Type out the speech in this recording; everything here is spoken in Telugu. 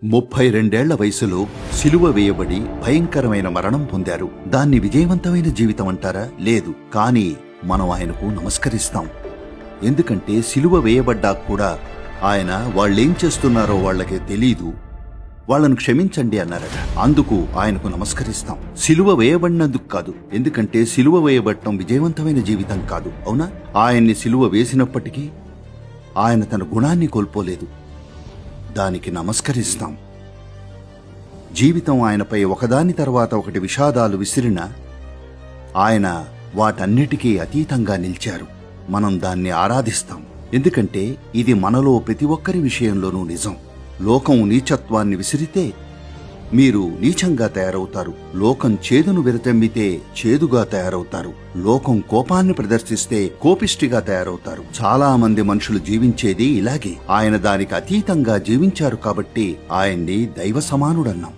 32 వయసులో సిలువ వేయబడి భయంకరమైన మరణం పొందారు. దాన్ని విజయవంతమైన జీవితం అంటారా? లేదు. కానీ మనం ఆయనకు నమస్కరిస్తాం. ఎందుకంటే సిలువ వేయబడ్డా కూడా ఆయన వాళ్ళేం చేస్తున్నారో వాళ్లకే తెలీదు, వాళ్ళను క్షమించండి అన్నారట. అందుకు ఆయనకు నమస్కరిస్తాం. సిలువ వేయబడినందుకు కాదు, ఎందుకంటే సిలువ వేయబడటం విజయవంతమైన జీవితం కాదు, అవునా? ఆయన్ని సిలువ వేసినప్పటికీ ఆయన తన గుణాన్ని కోల్పోలేదు. దానికి నమస్కరిస్తాం. జీవితం ఆయనపై ఒకదాని తర్వాత ఒకటి విషాదాలు విసిరినా ఆయన వాటన్నిటికీ అతీతంగా నిలిచారు. మనం దాన్ని ఆరాధిస్తాం, ఎందుకంటే ఇది మనలో ప్రతి ఒక్కరి విషయంలోనూ నిజం. లోకం నీచత్వాన్ని విసిరితే మీరు నీచంగా తయారవుతారు. లోకం చేదును విరతెమ్మితే చేదుగా తయారవుతారు. లోకం కోపాన్ని ప్రదర్శిస్తే కోపిష్టిగా తయారవుతారు. చాలా మంది మనుషులు జీవించేది ఇలాగే. ఆయన దానికి అతీతంగా జీవించారు కాబట్టి ఆయన్ని దైవ సమానుడన్నాం.